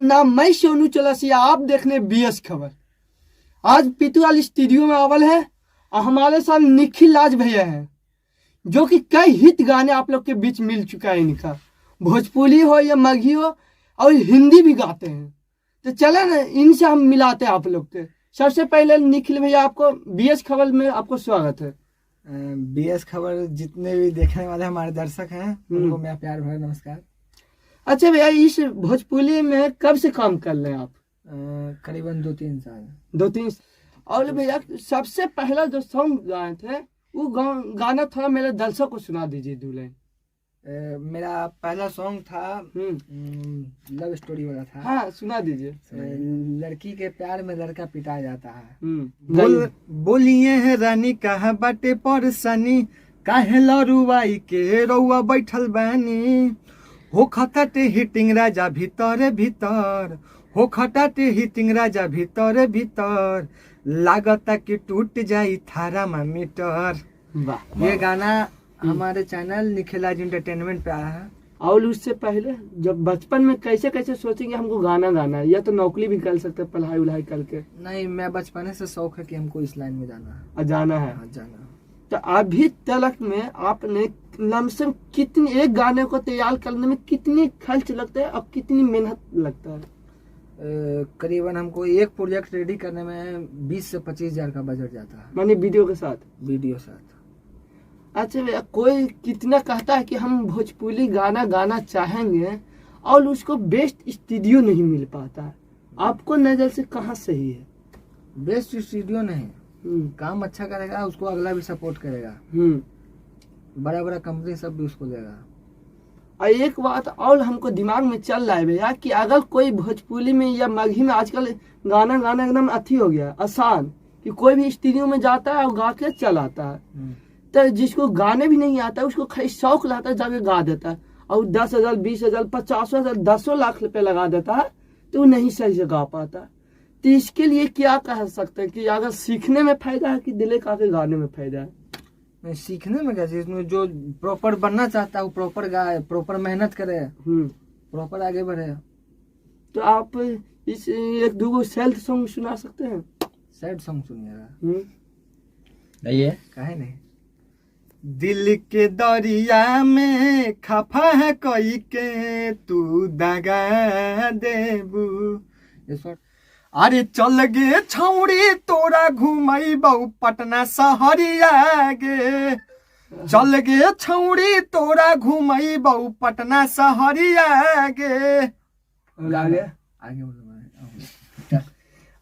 नाम मैं सोनू चौरसिया, आप देखने बीएस खबर। आज पितुआल स्टूडियो में अवल है और हमारे साथ निखिल राज भैया हैं, जो कि कई हिट गाने आप लोग के बीच मिल चुका है इनका। भोजपुरी हो या मगही हो और हिंदी भी गाते हैं। तो चले ना, इनसे हम मिलाते हैं आप लोग के। सबसे पहले निखिल भैया, आपको बीएस खबर में आपको स्वागत है। बीएस खबर जितने भी देखने वाले हमारे दर्शक हैं उनको मेरा प्यार भरा नमस्कार। अच्छा भैया, इस भोजपुरी में कब से काम कर रहे हैं आप? करीबन 2-3 साल। 2-3। और भैया, सबसे पहला जो सॉन्ग गाए थे वो गाना थोड़ा मेरे दर्शक को सुना दीजिए। दूल्हे मेरा पहला सॉन्ग था लव स्टोरी वाला था। हाँ, सुना दीजिए। लड़की के प्यार में लड़का पिटा जाता है। बोलिए है रानी कहा बाटे परसनी, काहे लरुआई के रउआ बैठल बानी। हो खटाटे हिटिंग राजा भीतर भीतर, हो खटाटे हिटिंग राजा भीतर भीतर, लागता कि टूट जाई थारा मीटर। ये गाना हमारे चैनल निखिल राज एंटरटेनमेंट पे आया है। और उससे पहले जब बचपन में कैसे कैसे सोचेंगे हमको गाना गाना है, या तो नौकरी भी कर सकते पढ़ाई उढ़ाई करके? नहीं, मैं बचपन से शौक है कि हमको इस लाइन में जाना है। जाना है। हाँ, जाना। तो अभी तक में आपने लमसम कितनी, एक गाने को तैयार करने में कितनी खर्च लगता है और कितनी मेहनत लगता है? करीबन हमको एक प्रोजेक्ट रेडी करने में 20 से 25 हजार का बजट जाता है। माने वीडियो के साथ? वीडियो साथ। अच्छा भैया, कोई कितना कहता है कि हम भोजपुरी गाना गाना चाहेंगे और उसको बेस्ट स्टूडियो नहीं मिल पाता है, आपको नजर से कहाँ सही है? बेस्ट स्टूडियो नहीं, काम अच्छा करेगा उसको अगला भी सपोर्ट करेगा। बड़ा बड़ा कंपनी सब भी उसको देगा। और एक बात और हमको दिमाग में चल रहा है भैया, कि अगर कोई भोजपुरी में या मगही में आजकल गाना गाना एकदम अथी हो गया, आसान, कि कोई भी स्टूडियो में जाता है और गा के चल आता है। तो जिसको गाने भी नहीं आता है उसको खाली शौक लाता है, जाके गा देता है और 10,000 20,000 50,000 10 लाख रुपए लगा देता है, तो वो नहीं सही से गा पाता। तो इसके लिए क्या कह सकते हैं कि अगर सीखने में फायदा है कि दिले का के गाने में फायदा है? सीखने में क्या, जिसमें जो प्रॉपर बनना चाहता है वो प्रॉपर गाए, प्रॉपर मेहनत करे, प्रॉपर आगे बढ़े। तो आप इस एक दो सैड सॉन्ग सुना सकते हैं? सैड सॉन्ग सुनिएगा। काहे नहीं। दिल के दरिया में खफा है कोई के तू दगा देबू। अरे चल गे छौड़ी तोरा घुमई बहु पटना शहरिया गे, चल गे छौड़ी तोरा घुमई बहु पटना शहरिया गे। आगे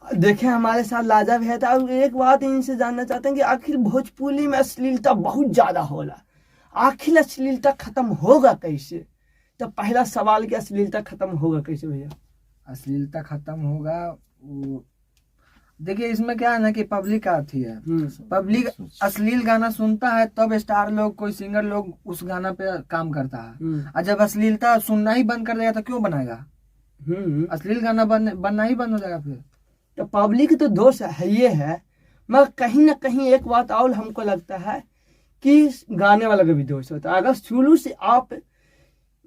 देखे हमारे साथ लाजा भी है। तो एक बात इनसे जानना चाहते हैं कि आखिर भोजपुरी में अश्लीलता बहुत ज्यादा होला, आखिर अश्लीलता खत्म होगा कैसे? तो पहला सवाल कि अश्लीलता खत्म होगा कैसे भैया? अश्लीलता खत्म होगा, देखिए इसमें क्या है ना कि पब्लिक का अथी है। पब्लिक अश्लील गाना सुनता है तब स्टार लोग, कोई सिंगर लोग उस गाना पे काम करता है। और जब अश्लीलता सुनना ही बंद कर देगा तो क्यों बनाएगा? अश्लील गाना बनना ही बंद हो जाएगा फिर। तो पब्लिक तो दोष है ये है, मगर कहीं ना कहीं एक बात और हमको लगता है कि गाने वाला का भी दोष होता है। अगर शुरू से आप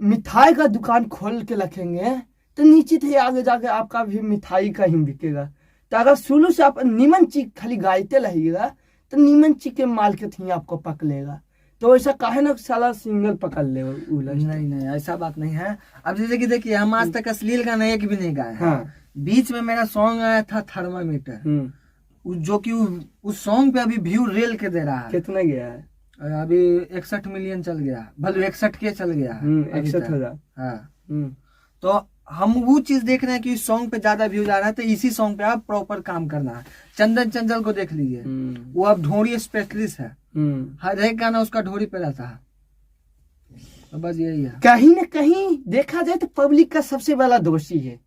मिठाई का दुकान खोल के रखेंगे तो निश्चित ही आगे जाके आपका भी मिठाई का ही बिकेगा। तो अगर शुरू से आप नीमन चीज खाली गाइते रहिएगा तो नीमन चीज के मार्केट ही आपको पकड़ेगा। तो ऐसा काहे ना साला सिंगल पकड़ ले? नहीं, ऐसा बात नहीं है। अब जैसे कि देखिए, हम आज तक अश्लील गाना एक भी नहीं गाए। हाँ। बीच में मेरा सॉन्ग आया था थर्मामीटर, जो कि उस सॉन्ग पे अभी व्यू रेल के दे रहा है। कितना गया है? अभी 61 मिलियन चल गया, भले 61 के चल गया, 61,000। हाँ। तो हम वो चीज देख रहे हैं कि इस सॉन्ग पे ज्यादा व्यूज आ रहा है, तो इसी सॉन्ग पे आप प्रॉपर काम करना है। चंदन चंचल को देख लीजिए, वो अब ढोरी स्पेशलिस्ट है, हर एक गाना उसका ढोरी पे रहता है। तो बस यही है। कहीं न कहीं देखा जाए तो पब्लिक का सबसे बड़ा दोषी है।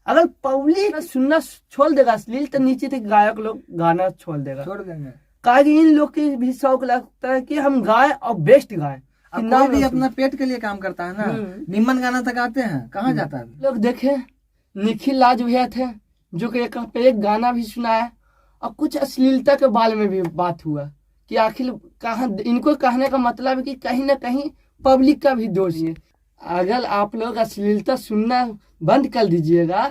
अगर पब्लिक सुनना छोड़ देगा अश्लील, तो नीचे तक गायक लोग गाना छोड़ देंगे। काहे इन लोग के भी शौक लगता है कि हम गाएं और बेस्ट गाएं। कोई भी अपना पेट के लिए काम करता है ना, निम्न गाना तक आते हैं, कहाँ जाता है? लोग देखे निखिल राज भैया थे, जो कि एक गाना भी सुनाया और कुछ अश्लीलता के बारे में भी बात हुआ कि आखिर कहाँ, इनको कहने का मतलब है कि कहीं ना कहीं पब्लिक का भी दोष है। अगर आप लोग अश्लीलता सुनना बंद कर दीजिएगा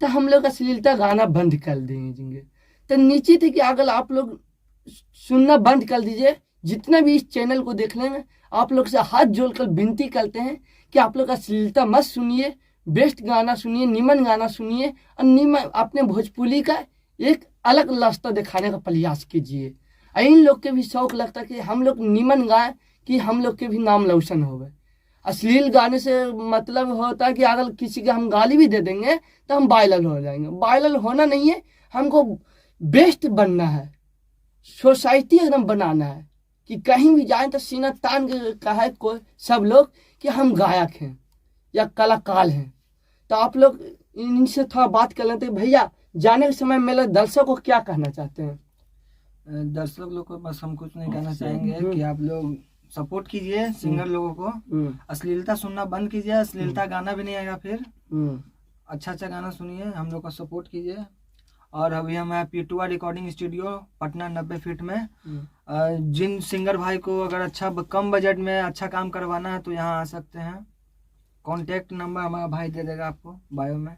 तो हम लोग अश्लीलता गाना बंद कर देंगे। तो निश्चित है कि अगर आप लोग सुनना बंद कर दीजिए, जितना भी इस चैनल को देख लेंगे, आप लोग से हाथ जोड़कर विनती करते हैं कि आप लोग अश्लीलता मत सुनिए, बेस्ट गाना सुनिए, निमन गाना सुनिए, और निमन अपने भोजपुरी का एक अलग रास्ता दिखाने का प्रयास कीजिए। इन लोग के भी शौक लगता है कि हम लोग निमन गाएं कि हम लोग के भी नाम रोशन हो गए। अश्लील गाने से मतलब होता है कि अगर किसी के हम गाली भी दे देंगे तो हम वायरल हो जाएंगे। वायरल होना नहीं है, हमको बेस्ट बनना है, सोसाइटी एकदम बनाना है कि कहीं भी जाएं तो सीना तान के कहे कोई सब लोग कि हम गायक हैं या कलाकार हैं। तो आप लोग इनसे थोड़ा बात कर लेते हैं। भैया, जाने के समय मेरे दर्शकों को क्या कहना चाहते हैं? दर्शक लोग को बस हम कुछ नहीं कहना चाहेंगे कि आप लोग सपोर्ट कीजिए सिंगर लोगों को, अश्लीलता सुनना बंद कीजिए, अश्लीलता गाना भी नहीं आएगा फिर, अच्छा अच्छा गाना सुनिए, हम लोग का सपोर्ट कीजिए। और अभी हम हैं P2 recording studio Patna 90 feet में। जिन सिंगर भाई को अगर अच्छा कम बजट में अच्छा काम करवाना है तो यहाँ आ सकते हैं। कॉन्टेक्ट नंबर हमारा भाई दे देगा आपको बायो में।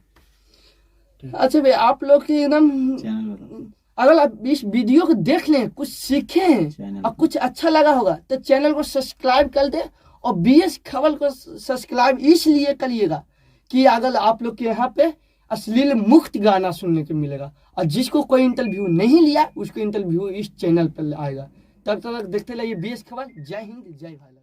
अच्छा भाई, आप लोग की एकदम अगर आप इस वीडियो को देख लें, कुछ सीखे हैं और कुछ अच्छा लगा होगा तो चैनल को सब्सक्राइब कर दे। और BS खबर को सब्सक्राइब इसलिए करिएगा कि अगर आप लोग के यहाँ पे अश्लील मुक्त गाना सुनने को मिलेगा, और जिसको कोई इंटरव्यू नहीं लिया उसको इंटरव्यू इस चैनल पर आएगा। तब तक देखते रहिए BS खबर। जय हिंद, जय भारत।